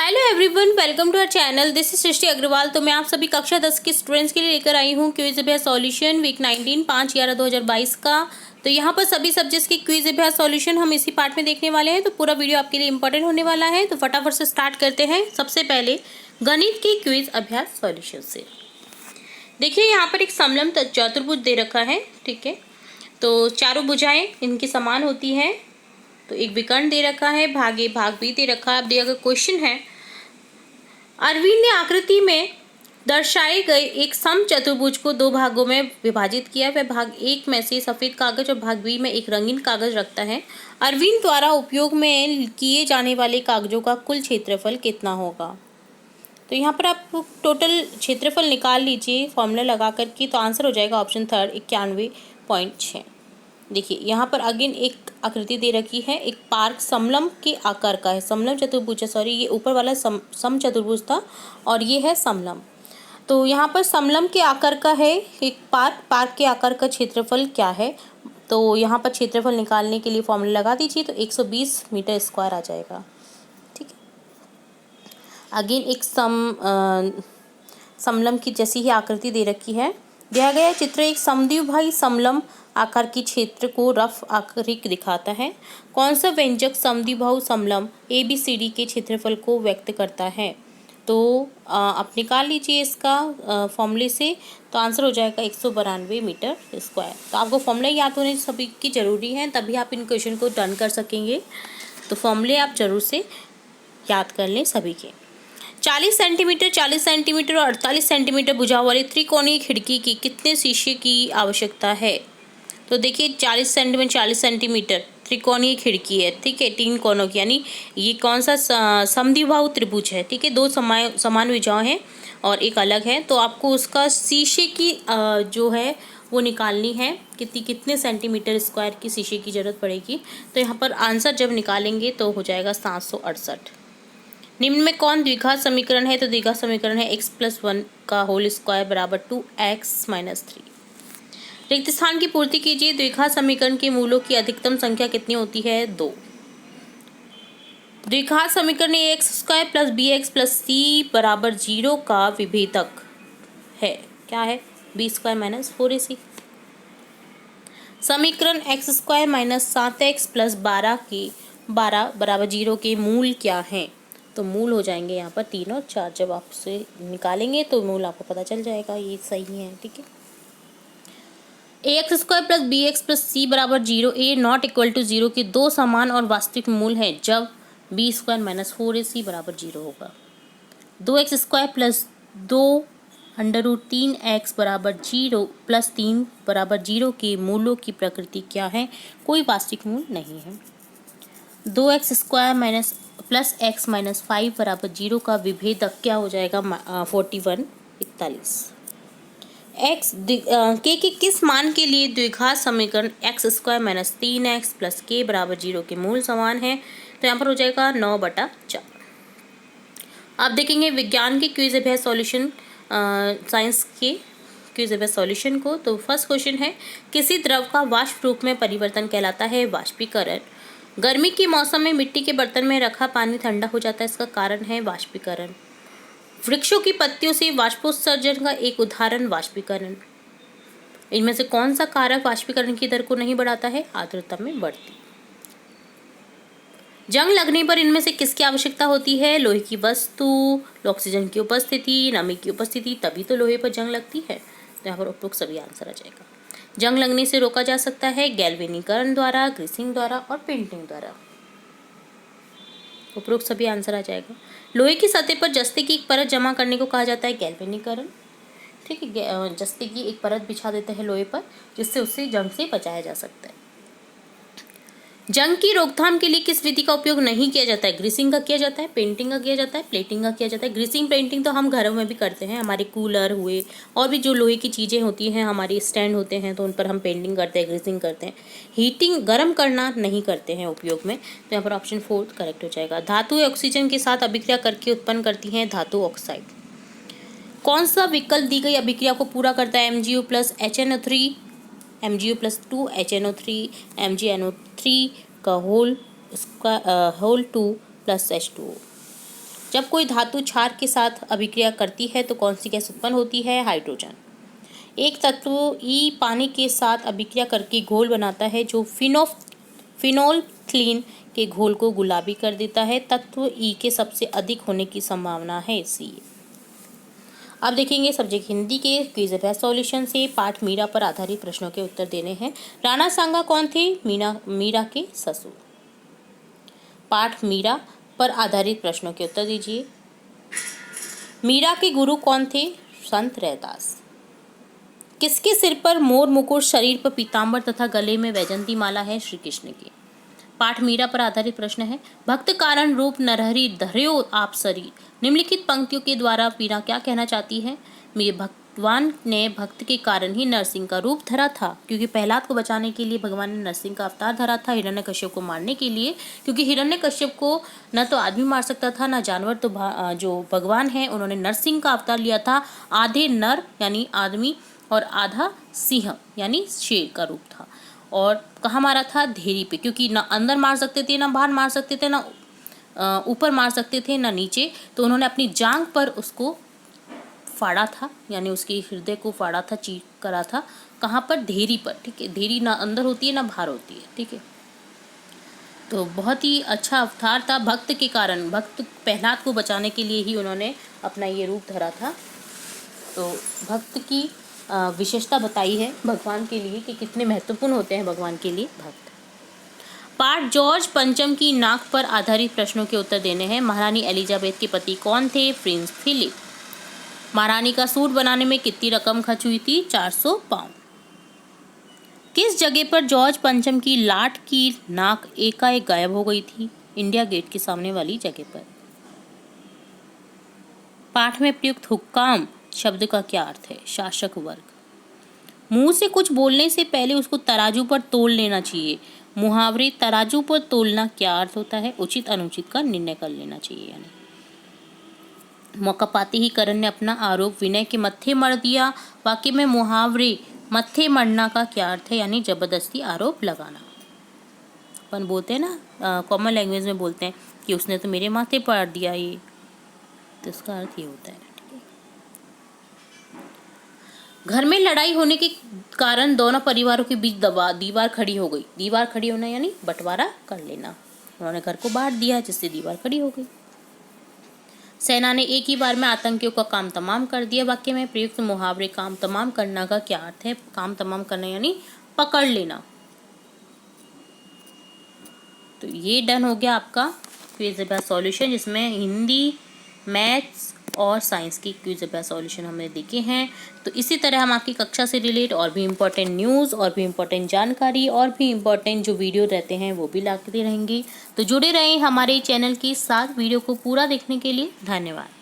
Hello everyone, welcome to our channel. This is Srishti Agarwal. तो मैं आप सभी कक्षा 10 के स्टूडेंट्स के लिए लेकर आई हूँ क्विज अभ्यास सॉल्यूशन वीक 19 5/11/2022 का। तो यहाँ पर सभी सब्जेक्ट्स के क्विज अभ्यास सॉल्यूशन हम इसी पार्ट में देखने वाले हैं। तो पूरा वीडियो आपके लिए इंपॉर्टेंट होने वाला है। तो फटाफट से स्टार्ट करते हैं। सबसे पहले गणित की क्विज अभ्यास सॉल्यूशन से देखिए, यहाँ पर एक समलंब चतुर्भुज दे रखा है। ठीक है, तो चारों भुजाएं इनकी समान होती हैं। तो एक विकर्ण दे रखा है, भाग ए भाग बी दे रखा है। अब दिया गया क्वेश्चन है, अरविंद ने आकृति में दर्शाए गए एक समचतुर्भुज को दो भागों में विभाजित किया। वह भाग एक में से सफेद कागज और भाग बी में एक रंगीन कागज रखता है। अरविंद द्वारा उपयोग में किए जाने वाले कागजों का कुल क्षेत्रफल कितना होगा? तो यहाँ पर आप टोटल क्षेत्रफल निकाल लीजिए फॉर्मूला लगा करके। तो आंसर हो जाएगा ऑप्शन थर्ड 91.6। देखिए, यहाँ पर अगेन एक आकृति दे रखी है। एक पार्क समलंब के आकार का है, समलंब चतुर्भुज है। सॉरी, ये ऊपर वाला सम चतुर्भुज था और ये है समलंब। तो यहाँ पर समलंब के आकार का है एक पार्क के आकार का क्षेत्रफल क्या है? तो यहाँ पर क्षेत्रफल निकालने के लिए फॉर्मूला लगा दीजिए। तो 120 मीटर स्क्वायर आ जाएगा। ठीक है, अगेन एक समलंब की जैसी ही आकृति दे रखी है। दिया गया चित्र एक समद्विबाही समलंब आकार की क्षेत्र को रफ आकृति दिखाता है। कौन सा व्यंजक समद्विबाहु समलंब ABCD के क्षेत्रफल को व्यक्त करता है? तो आप निकाल लीजिए इसका फॉर्मूले से। तो आंसर हो जाएगा 192 मीटर स्क्वायर। तो आपको फॉर्मूला याद होने सभी की ज़रूरी है, तभी आप इन क्वेश्चन को डन कर सकेंगे। तो फॉर्मूले आप जरूर से याद कर लें सभी के। 40 सेंटीमीटर और 48 सेंटीमीटर भुजाओं वाली त्रिकोणीय खिड़की की कितने शीशे की आवश्यकता है? तो देखिए, 40 सेंटीमीटर त्रिकोणीय खिड़की है। ठीक है, 3 कोनों की, यानी ये कौन सा समद्विबाहु त्रिभुज है। ठीक है, 2 समान भुजाएं हैं और एक अलग है। तो आपको उसका शीशे की जो है वो निकालनी है। कितने सेंटीमीटर स्क्वायर की शीशे की जरूरत पड़ेगी। तो यहाँ पर आंसर जब निकालेंगे तो हो जाएगा 768। निम्न में कौन द्विघात समीकरण है? तो द्विघात समीकरण है x+1 का होल स्क्वायर बराबर 2x-3। रिक्त स्थान की पूर्ति कीजिए। द्विघात समीकरण के मूलों की अधिकतम संख्या कितनी होती है? 2। द्विघात समीकरण ax² + bx + c बराबर 0 का विभेदक है। क्या है? b² - 4ac। समीकरण x² - 7x + 12 बराबर 0 के मूल क्या हैं? तो मूल हो जाएंगे यहाँ पर 3 और 4। जब आप उसे निकालेंगे तो मूल आपको पता चल जाएगा, ये सही है। ठीक है, ax² + bx + c बराबर 0 a ≠ 0 के दो समान और वास्तविक मूल हैं जब b² - 4ac बराबर 0 होगा। 2x² + 2√3x बराबर 0 + 3 बराबर 0 के मूलों की प्रकृति क्या है? कोई वास्तविक मूल नहीं है। 2x² + x - 5 बराबर 0 का विभेदक क्या हो जाएगा? 41 x के किस मान के लिए द्विघात समीकरण x² - 3x + k बराबर 0 के मूल समान है? तो यहाँ पर हो जाएगा 9/4। आप देखेंगे विज्ञान के क्विज अभ्यास सॉल्यूशन, साइंस के क्विज अभ्यास सॉल्यूशन को। तो फर्स्ट क्वेश्चन है, किसी द्रव का वाष्प रूप में परिवर्तन कहलाता है वाष्पीकरण। गर्मी के मौसम में मिट्टी के बर्तन में रखा पानी ठंडा हो जाता है, इसका कारण है वाष्पीकरण। वृक्षों की पत्तियों से वाष्पोत्सर्जन का एक उदाहरण वाष्पीकरण। इनमें से कौन सा कारक वाष्पीकरण की दर को नहीं बढ़ाता है? आर्द्रता में बढ़ती। जंग लगने पर इनमें से किसकी आवश्यकता होती है? लोहे की वस्तु, ऑक्सीजन की उपस्थिति, नमी की उपस्थिति, तभी तो लोहे पर जंग लगती है। तो यहाँ पर उपरोक्त सभी आंसर आ जाएगा। जंग लगने से रोका जा सकता है गैल्वेनीकरण द्वारा, ग्रीसिंग द्वारा और पेंटिंग द्वारा। उपरोक्त सभी आंसर आ जाएगा। लोहे की सतह पर जस्ते की एक परत जमा करने को कहा जाता है गैल्वेनीकरण। ठीक है, जस्ते की एक परत बिछा देते हैं लोहे पर, जिससे उससे जंग से बचाया जा सकता है। जंग की रोकथाम के लिए किस विधि का उपयोग नहीं किया जाता है? ग्रीसिंग का किया जाता है, पेंटिंग का किया जाता है, प्लेटिंग का किया जाता है। ग्रीसिंग पेंटिंग तो हम घरों में भी करते हैं, हमारे कूलर हुए और भी जो लोहे की चीज़ें होती हैं, हमारी स्टैंड होते हैं, तो उन पर हम पेंटिंग करते हैं, ग्रीसिंग करते हैं। हीटिंग, गर्म करना नहीं करते हैं उपयोग में। तो यहाँ पर ऑप्शन 4 करेक्ट हो जाएगा। धातु ऑक्सीजन के साथ अभिक्रिया करके उत्पन्न करती हैं धातु ऑक्साइड। कौन सा विकल्प दी गई अभिक्रिया को पूरा करता है? MgO + HNO3, MgO + 2HNO3, MgNO3 का होल 2 + H2O। जब कोई धातु क्षार के साथ अभिक्रिया करती है तो कौन सी गैस उत्पन्न होती है? हाइड्रोजन। एक तत्व ई पानी के साथ अभिक्रिया करके घोल बनाता है जो फिनोल्फ्थीन के घोल को गुलाबी कर देता है। तत्व ई के सबसे अधिक होने की संभावना है सी। अब देखेंगे सब्जेक्ट हिंदी के क्विज अभ्यास सॉल्यूशन से। पाठ मीरा पर आधारित प्रश्नों के उत्तर देने हैं। राणा सांगा कौन थे? मीरा के ससुर। पाठ मीरा पर आधारित प्रश्नों के उत्तर दीजिए। मीरा के गुरु कौन थे? संत रैदास। किसके सिर पर मोर मुकुट, शरीर पर पीतांबर तथा गले में वैजंती माला है? श्री कृष्ण की। पाठ मीरा पर आधारित प्रश्न है। भक्त कारण रूप नरहरि धर्यो आप शरीर। निम्नलिखित पंक्तियों के द्वारा मीरा क्या कहना चाहती है? भगवान ने भक्त के कारण ही नरसिंह का रूप धरा था, क्योंकि प्रहलाद को बचाने के लिए भगवान ने नरसिंह का अवतार धरा था। हिरण्यकश्यप को मारने के लिए, क्योंकि हिरण्यकश्यप को न तो आदमी मार सकता था न जानवर, तो जो भगवान है उन्होंने नरसिंह का अवतार लिया था। आधे नर यानी आदमी और आधा सिंह यानी शेर का रूप था। और कहाँ मारा था? धेरी पे, क्योंकि ना अंदर मार सकते थे, ना बाहर मार सकते थे, ना ऊपर मार सकते थे, ना नीचे। तो उन्होंने अपनी जांघ पर उसको फाड़ा था, यानी उसके हृदय को फाड़ा था, चीर करा था। कहाँ पर? धेरी पर। ठीक है, धेरी ना अंदर होती है ना बाहर होती है। ठीक है, तो बहुत ही अच्छा अवतार था। भक्त के कारण, भक्त प्रहलाद को बचाने के लिए ही उन्होंने अपना ये रूप धरा था। तो भक्त की विशेषता बताई है भगवान के लिए कि कितने महत्वपूर्ण होते हैं भगवान के लिए भक्त। पाठ जॉर्ज पंचम की नाक पर आधारित प्रश्नों के उत्तर देने हैं। महारानी एलिजाबेथ के पति कौन थे? Prince Philip. महारानी का सूट बनाने में कितनी रकम खर्च हुई थी? 400 पाउंड। किस जगह पर जॉर्ज पंचम की लाट की नाक एकाएक गायब हो गई थी? इंडिया गेट के सामने वाली जगह पर। पाठ में प्रयुक्त हुक्काम शब्द का क्या अर्थ है? शासक वर्ग। मुंह से कुछ बोलने से पहले उसको तराजू पर तोल लेना चाहिए। मुहावरे तराजू पर तोलना क्या अर्थ होता है? उचित अनुचित का निर्णय कर लेना चाहिए। यानी मौका पाते ही करण ने अपना आरोप विनय के मत्थे मढ़ दिया। वाक्य में मुहावरे मत्थे मढ़ना का क्या अर्थ है? यानी जबरदस्ती आरोप लगाना। अपन बोलते हैं ना, कॉमन लैंग्वेज में बोलते हैं कि उसने तो मेरे माथे पढ़ दिया ये, तो इसका अर्थ ये होता है। घर में लड़ाई होने के कारण दोनों परिवारों के बीच दीवार खड़ी हो गई। दीवार खड़ी होना यानी बंटवारा कर लेना। उन्होंने घर को बांट दिया जिससे दीवार खड़ी हो गई। सेना ने एक ही बार में आतंकियों का काम तमाम कर दिया। वाक्य में प्रयुक्त मुहावरे काम तमाम करना का क्या अर्थ है? काम तमाम करना यानी पकड़ लेना। तो ये डन हो गया आपका क्विज अभ्यास सॉल्यूशन, जिसमें हिंदी, मैथ्स और साइंस की क्विज अभ्यास सॉल्यूशन हमने देखे हैं। तो इसी तरह हम आपकी कक्षा से रिलेट और भी इम्पोर्टेंट न्यूज़ और भी इम्पोर्टेंट जानकारी और भी इम्पोर्टेंट जो वीडियो रहते हैं वो भी लाते रहेंगे। तो जुड़े रहें हमारे चैनल के साथ। वीडियो को पूरा देखने के लिए धन्यवाद।